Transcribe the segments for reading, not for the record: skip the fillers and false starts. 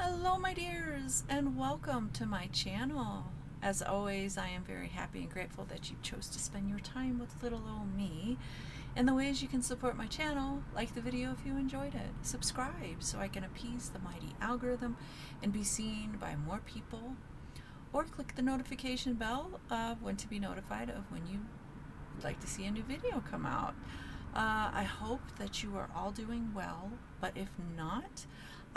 Hello my dears and welcome to my channel. As always, I am very happy and grateful that you chose to spend your time with little old me. And the ways you can support my channel: like the video if you enjoyed it, subscribe so I can appease the mighty algorithm and be seen by more people, or click the notification bell of when to be notified of when you would like to see a new video come out. I hope that you are all doing well, but if not,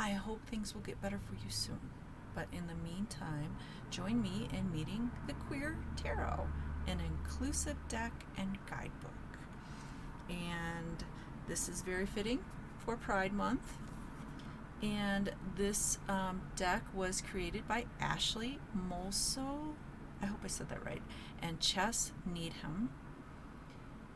I hope things will get better for you soon. But in the meantime, join me in meeting the Queer Tarot, an inclusive deck and guidebook. And this is very fitting for Pride Month. And this deck was created by Ashley Molesson, I hope I said that right, and Needham.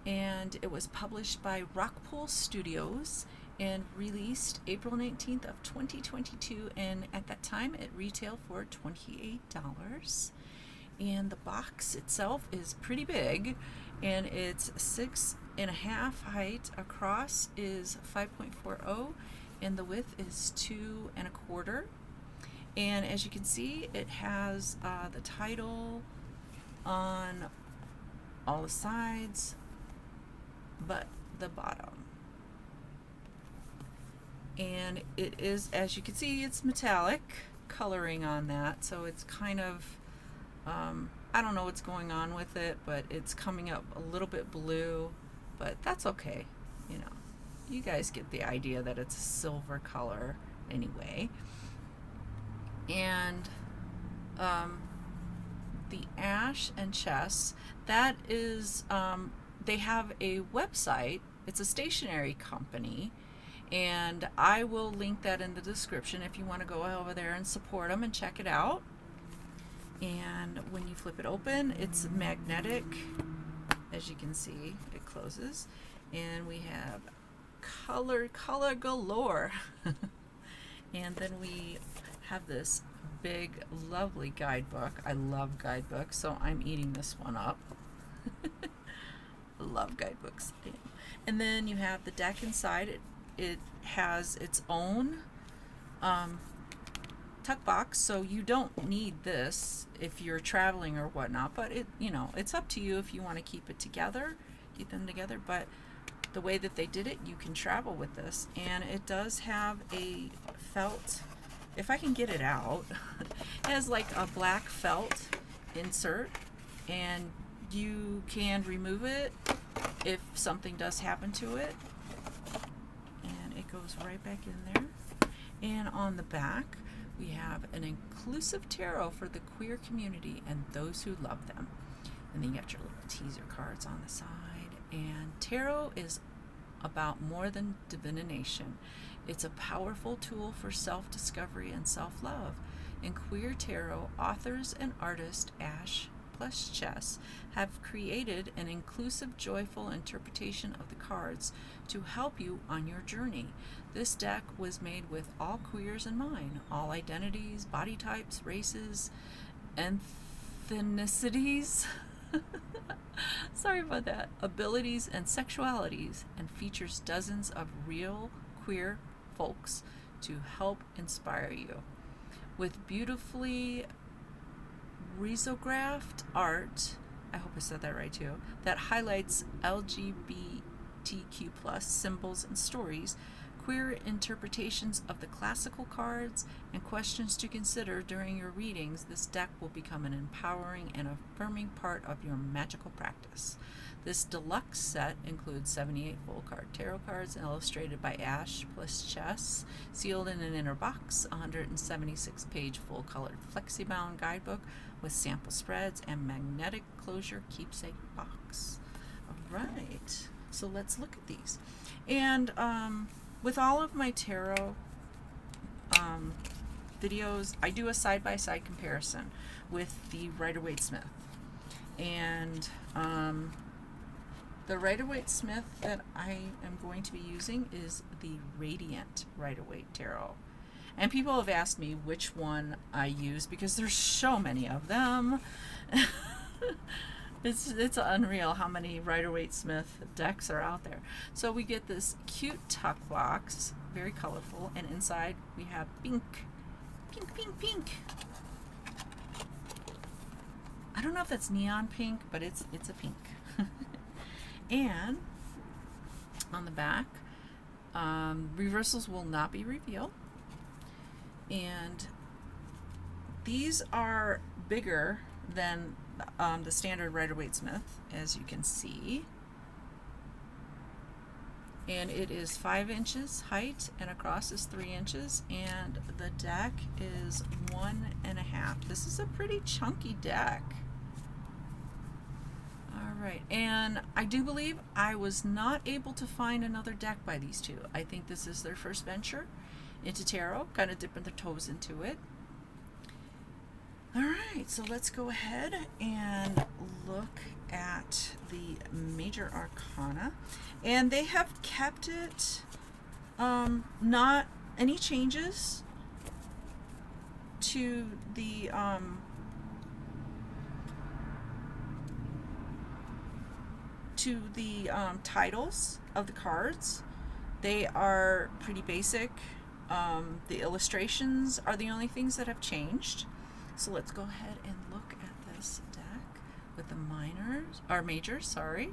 And it was published by Rockpool Studios and released April 19th of 2022, and at that time it retailed for $28. And the box itself is pretty big, and it's 6.5 height, across is 5.40, and the width is 2.25. And as you can see, it has the title on all the sides but the bottom. And it is, as you can see, it's metallic coloring on that, so it's kind of I don't know what's going on with it, but it's coming up a little bit blue, but that's okay. You know, you guys get the idea that it's a silver color anyway. And the ash and chess, that is they have a website. It's a stationery company, and I will link that in the description if you want to go over there and support them and check it out. And when you flip it open, it's magnetic. As you can see, it closes, and we have color galore. And then we have this big lovely guidebook. I love guidebooks, so I'm eating this one up. Love guidebooks. And then you have the deck inside. It has its own tuck box, so you don't need this if you're traveling or whatnot, but it's up to you if you want to keep them together. But the way that they did it, you can travel with this. And it does have a felt, if I can get it out, it has like a black felt insert, and you can remove it if something does happen to it, and it goes right back in there. And on the back, we have an inclusive tarot for the queer community and those who love them. And then you got your little teaser cards on the side. And tarot is about more than divination. It's a powerful tool for self-discovery and self-love. In Queer Tarot, authors and artist Ash plus Chess have created an inclusive, joyful interpretation of the cards to help you on your journey. This deck was made with all queers in mind, all identities, body types, races, ethnicities, sorry about that, abilities and sexualities, and features dozens of real queer folks to help inspire you. With beautifully risographed art, I hope I said that right too, that highlights LGBTQ plus symbols and stories, queer interpretations of the classical cards, and questions to consider during your readings, this deck will become an empowering and affirming part of your magical practice. This deluxe set includes 78 full card tarot cards illustrated by Ash plus Chess, sealed in an inner box, a 176-page full-colored flexi-bound guidebook with sample spreads and magnetic closure keepsake box. All right, so let's look at these. And with all of my tarot videos, I do a side-by-side comparison with the Rider-Waite-Smith. And the Rider-Waite-Smith that I am going to be using is the Radiant Rider-Waite Tarot. And people have asked me which one I use because there's so many of them. It's unreal how many Rider-Waite-Smith decks are out there. So we get this cute tuck box, very colorful, and inside we have pink Pink, pink, pink. I don't know if that's neon pink, but it's a pink. And on the back, reversals will not be revealed. And these are bigger than the standard Rider-Waite Smith, as you can see. And it is 5 inches height, and across is 3 inches, and the deck is 1.5. This is a pretty chunky deck. Alright, and I do believe I was not able to find another deck by these two. I think this is their first venture into tarot, kind of dipping their toes into it. Alright, so let's go ahead and look at the major arcana. And they have kept it, not any changes to the titles of the cards. They are pretty basic. The illustrations are the only things that have changed. So let's go ahead and look at this deck with the majors, sorry.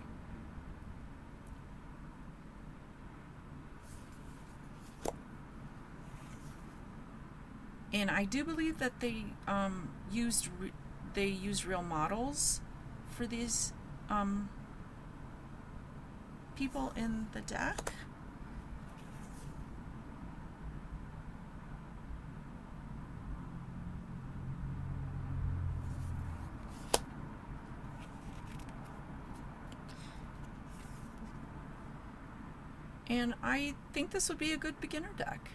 And I do believe that they used real models for these people in the deck. And I think this would be a good beginner deck.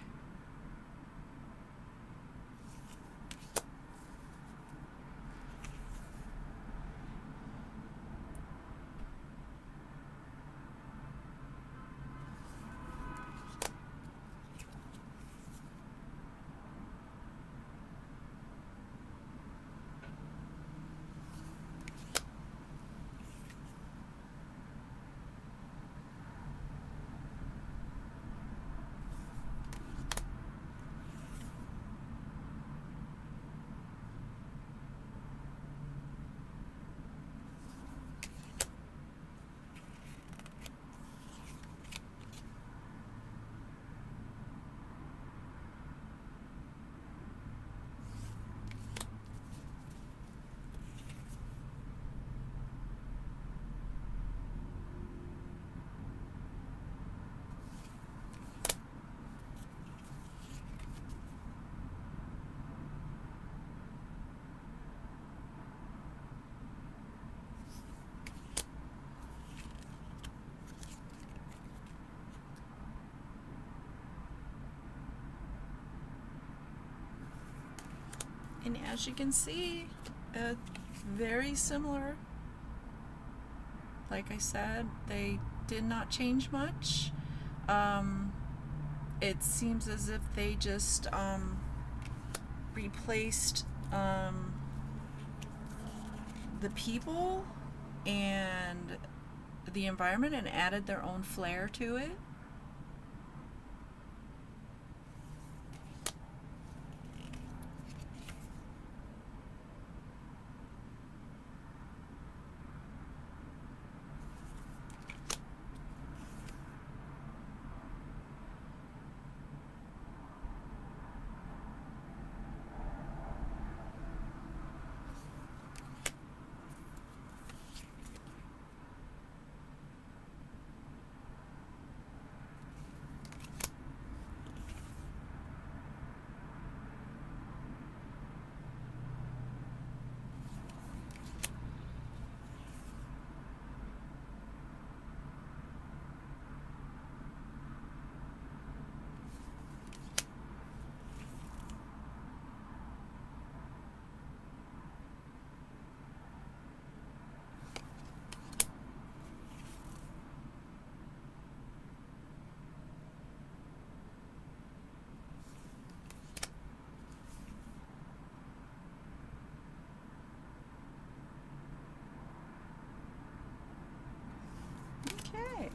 And as you can see, very similar. Like I said, they did not change much. It seems as if they just replaced the people and the environment and added their own flair to it. Okay,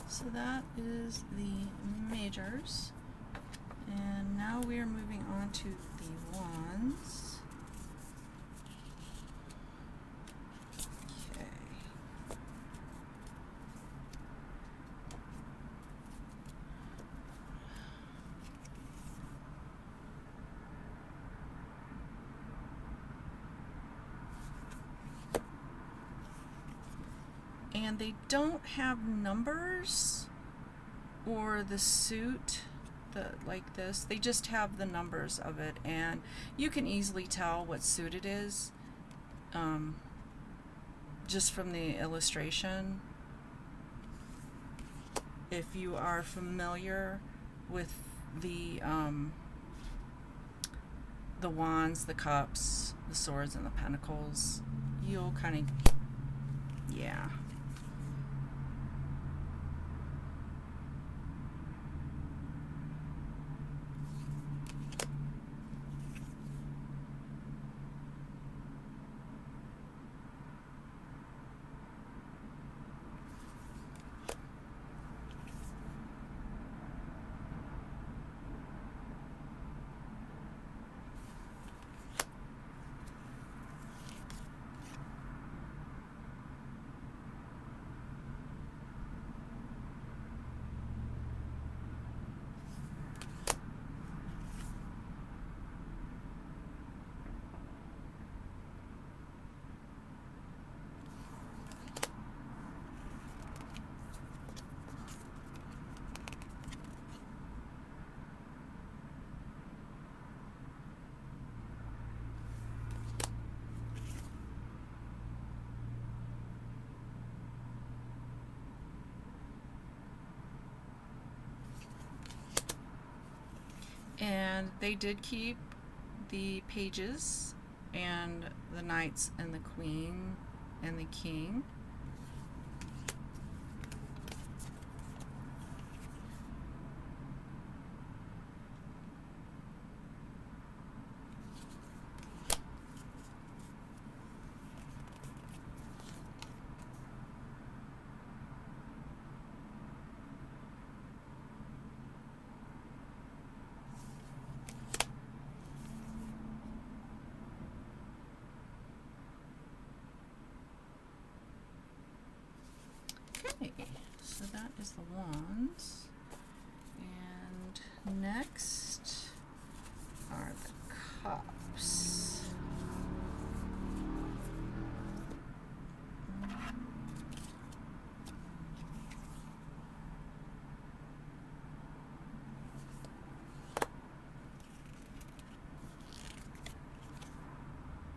so that is the majors, And now we are moving on to the wands. Okay. And they don't have numbers or the suit like this. They just have the numbers of it, and you can easily tell what suit it is just from the illustration. If you are familiar with the wands, the cups, the swords, and the pentacles, you'll kind of, yeah. And they did keep the pages and the knights and the queen and the king. Okay, so that is the wands. And next are the cups.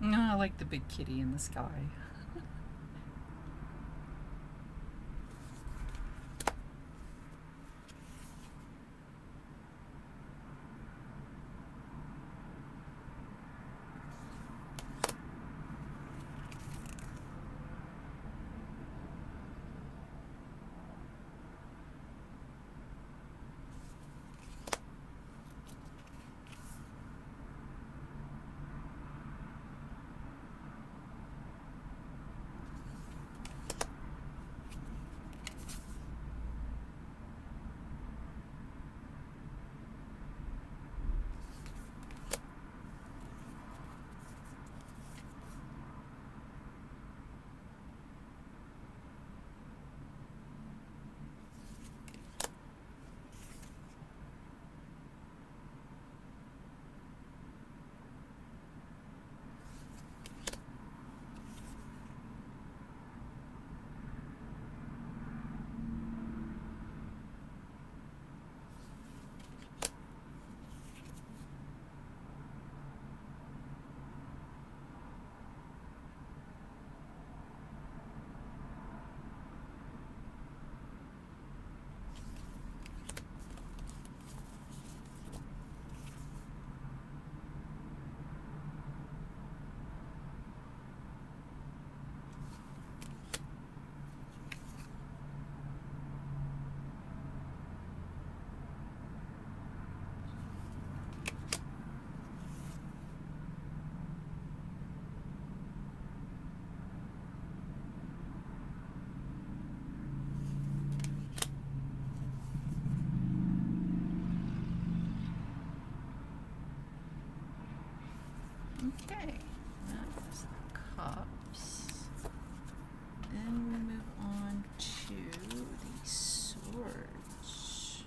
I like the big kitty in the sky. Okay, that is the cups. Then we move on to the swords.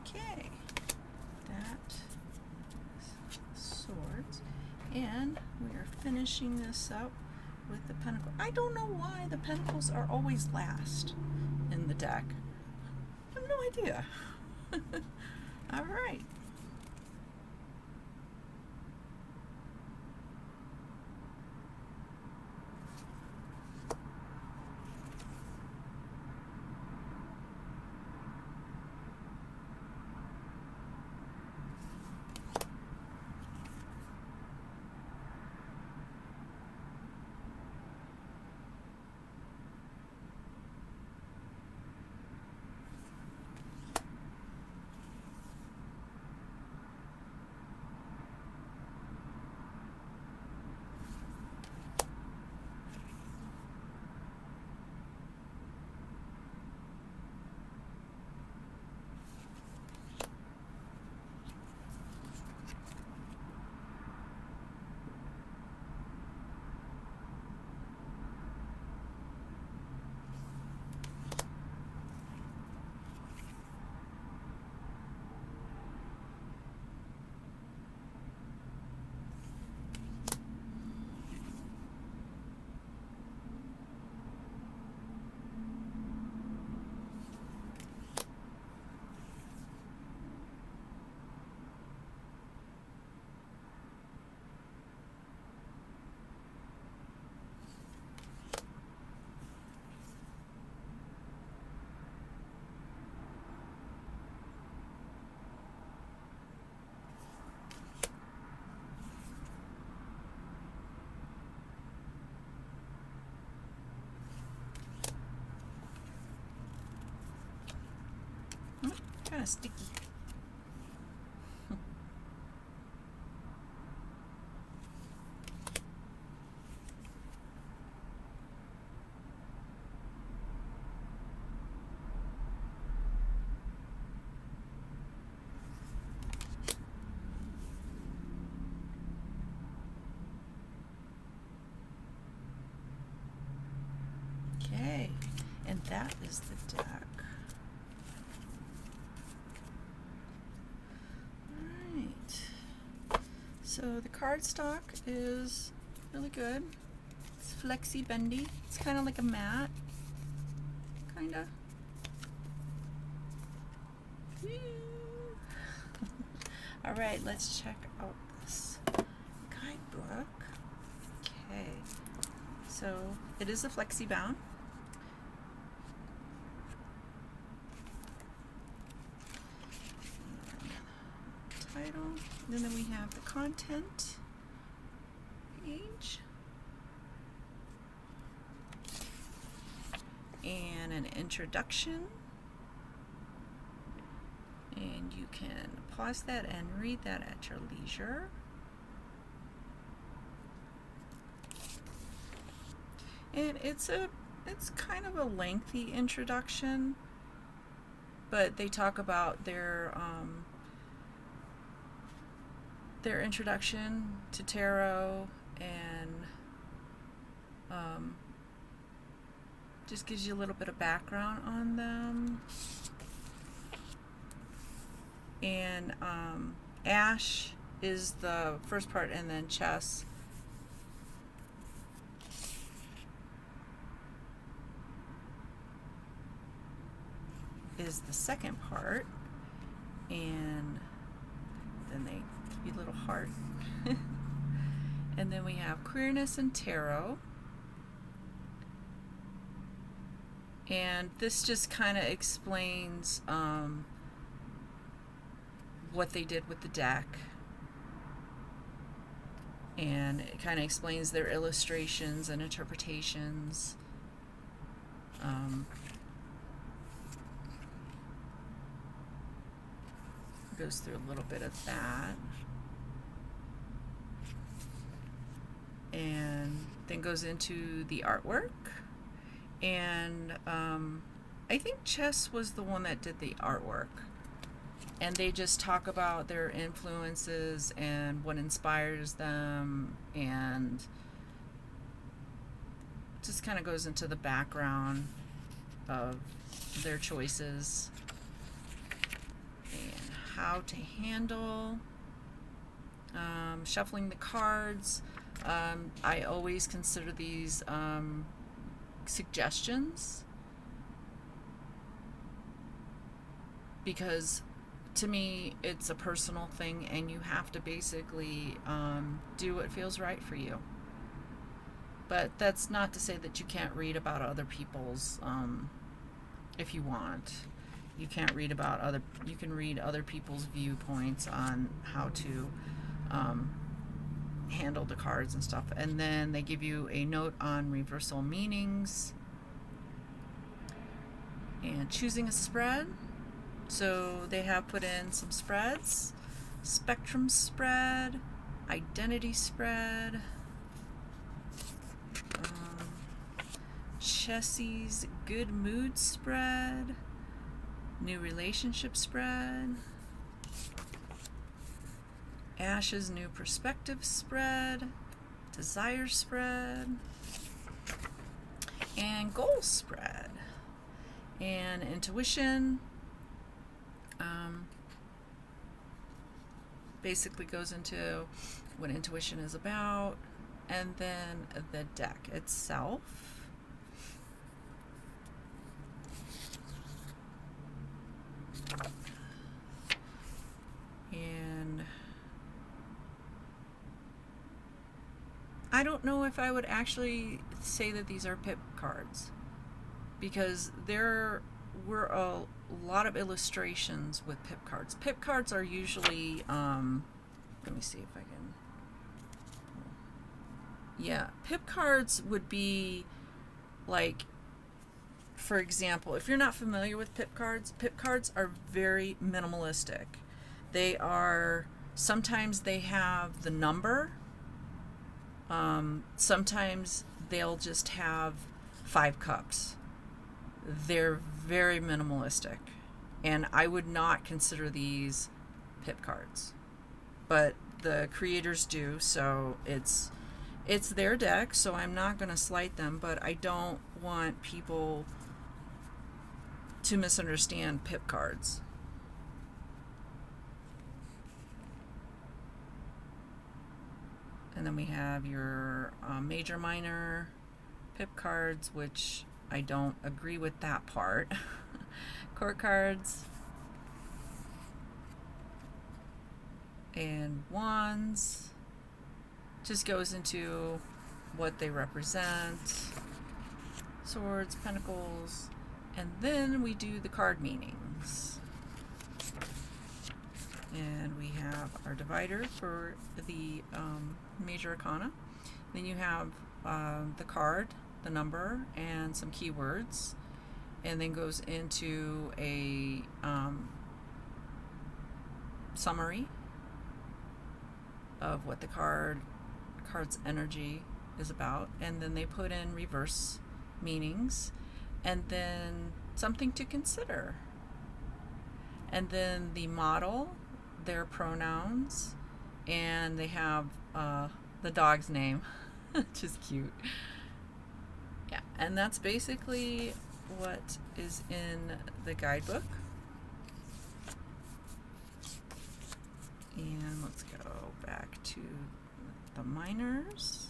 Okay, that is swords, and we are finishing this up with the pentacle. I don't know why the pentacles are always last in the deck. I have no idea. All right. Kind of sticky. Okay, and that is the deck. So the cardstock is really good. It's flexy bendy. It's kind of like a mat, kind of. All right, let's check out this guidebook. Okay, so it is a flexi bound. Title, and then we have the content page and an introduction, and you can pause that and read that at your leisure. And it's kind of a lengthy introduction, but they talk about their introduction to tarot, and just gives you a little bit of background on them. And Ash is the first part, and then Chess is the second part, and then they give you a little heart. And then we have Queerness and Tarot, and this just kind of explains what they did with the deck, and it kind of explains their illustrations and interpretations. Goes through a little bit of that, and then goes into the artwork. And I think Chess was the one that did the artwork, and they just talk about their influences and what inspires them, and just kind of goes into the background of their choices and how to handle shuffling the cards. I always consider these suggestions, because to me it's a personal thing, and you have to basically do what feels right for you. But that's not to say that you can't read about other people's, if you want. You can't read about you can read other people's viewpoints on how to handle the cards and stuff. And then they give you a note on reversal meanings and choosing a spread. So they have put in some spreads: spectrum spread, identity spread, Chessie's good mood spread, new relationship spread, Ash's new perspective spread, desire spread, and goal spread, and intuition. Basically goes into what intuition is about, and then the deck itself. And I don't know if I would actually say that these are pip cards, because there were a lot of illustrations with pip cards. Pip cards are usually, let me see if I can, yeah, pip cards would be like, for example, if you're not familiar with pip cards are very minimalistic. They are, sometimes they have the number, sometimes they'll just have 5 cups. They're very minimalistic, and I would not consider these pip cards, but the creators do, so it's their deck, so I'm not going to slight them, but I don't want people to misunderstand pip cards. And then we have your major, minor, pip cards, which I don't agree with that part. Court cards. And wands. Just goes into what they represent. Swords, pentacles. And then we do the card meanings. And we have our divider for the major arcana. Then you have the card, the number, and some keywords. And then goes into a summary of what the card's energy is about. And then they put in reverse meanings. And then something to consider. And then the model, their pronouns, and they have the dog's name, which is cute. Yeah, and that's basically what is in the guidebook. And let's go back to the minors.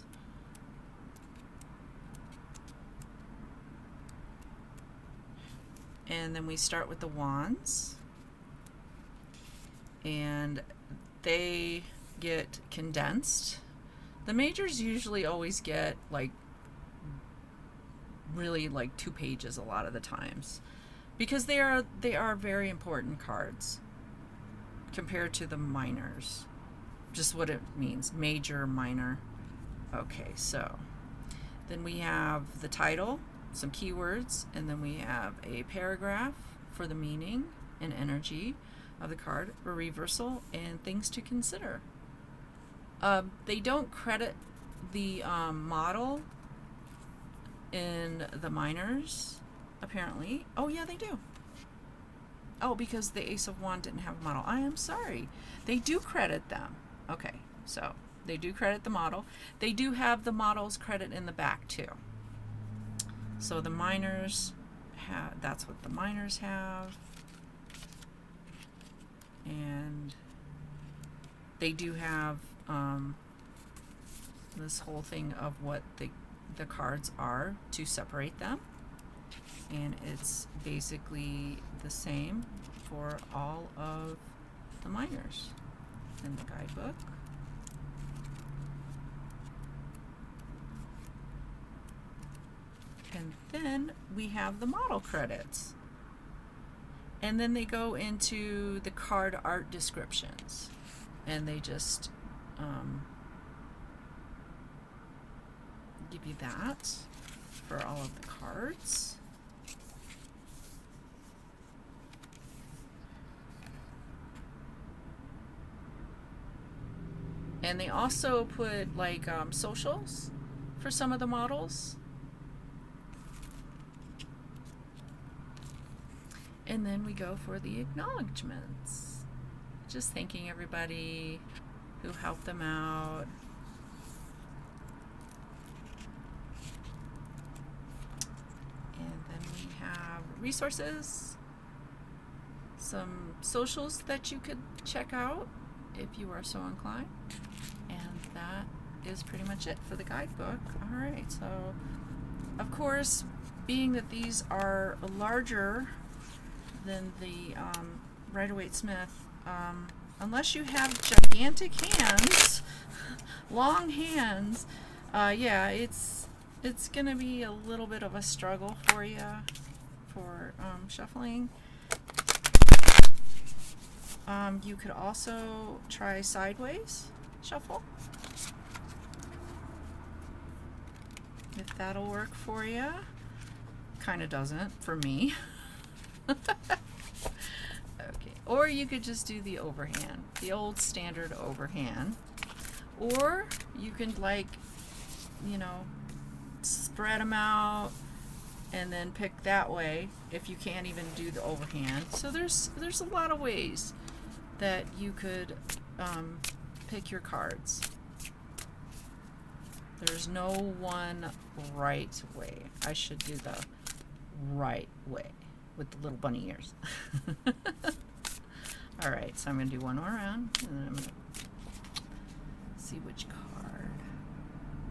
And then we start with the wands. And they get condensed. The majors usually always get like really like 2 pages a lot of the times, because they are very important cards compared to the minors. Just what it means, major, minor. Okay, so then we have the title, some keywords, and then we have a paragraph for the meaning and energy of the card, a reversal, and things to consider. They don't credit the model in the minors, apparently. Oh yeah, they do. Oh, because the Ace of Wands didn't have a model. I am sorry. They do credit them. Okay, so they do credit the model. They do have the model's credit in the back too. So the minors have, that's what the minors have. And they do have this whole thing of what the cards are to separate them. And it's basically the same for all of the minors in the guidebook. And then we have the model credits. And then they go into the card art descriptions. And they just give you that for all of the cards. And they also put like socials for some of the models. And then we go for the acknowledgements. Just thanking everybody who helped them out. And then we have resources, some socials that you could check out if you are so inclined. And that is pretty much it for the guidebook. All right, so of course, being that these are larger than the Rider-Waite-Smith, unless you have gigantic hands, long hands, yeah, it's gonna be a little bit of a struggle for you for shuffling. You could also try sideways shuffle, if that'll work for you. Kind of doesn't for me. Okay, or you could just do the overhand, the old standard overhand, or you can, like, you know, spread them out and then pick that way if you can't even do the overhand. So there's a lot of ways that you could pick your cards. There's no one right way. I should do the right way with the little bunny ears. Alright, so I'm going to do one more round, and then I'm going to see which card.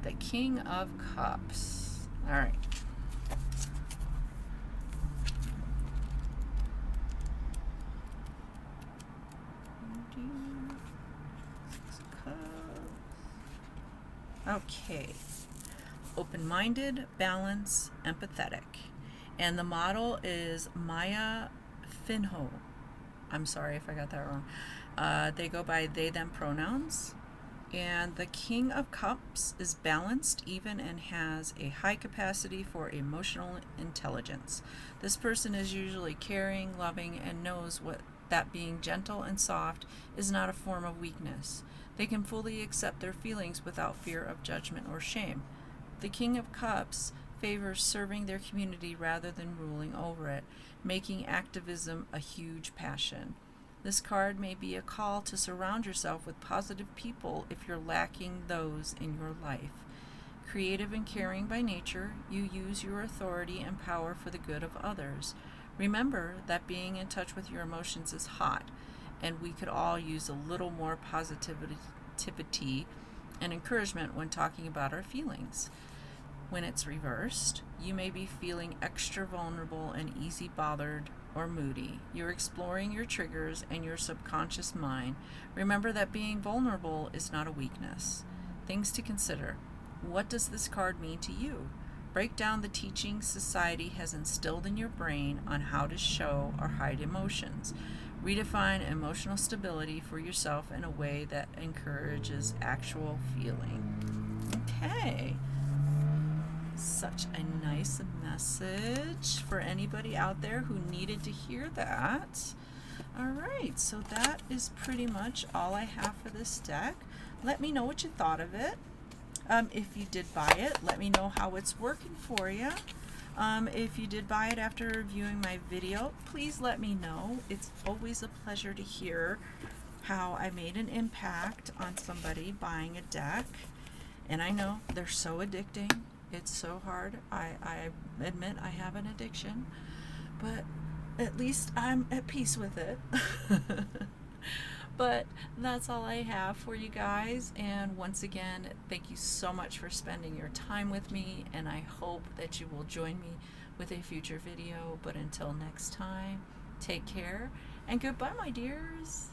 the King of Cups. All right. Okay. Open-minded, balanced, empathetic. And the model is Maya Finho. I'm sorry if I got that wrong. They go by they, them pronouns. And the King of Cups is balanced, even, and has a high capacity for emotional intelligence. This person is usually caring, loving, and knows that being gentle and soft is not a form of weakness. They can fully accept their feelings without fear of judgment or shame. The King of Cups favors serving their community rather than ruling over it, making activism a huge passion. This card may be a call to surround yourself with positive people if you're lacking those in your life. Creative and caring by nature, you use your authority and power for the good of others. Remember that being in touch with your emotions is hot, and we could all use a little more positivity and encouragement when talking about our feelings. When it's reversed, you may be feeling extra vulnerable and easy bothered or moody. You're exploring your triggers and your subconscious mind. Remember that being vulnerable is not a weakness. Things to consider. What does this card mean to you? Break down the teachings society has instilled in your brain on how to show or hide emotions. Redefine emotional stability for yourself in a way that encourages actual feeling. Okay. Such a nice message for anybody out there who needed to hear that. All right, so that is pretty much all I have for this deck. Let me know what you thought of it. If you did buy it, let me know how it's working for you. If you did buy it after viewing my video, please let me know. It's always a pleasure to hear how I made an impact on somebody buying a deck. And I know they're so addicting. It's so hard. I admit I have an addiction, but at least I'm at peace with it. But that's all I have for you guys. And once again, thank you so much for spending your time with me. And I hope that you will join me with a future video. But until next time, take care and goodbye, my dears.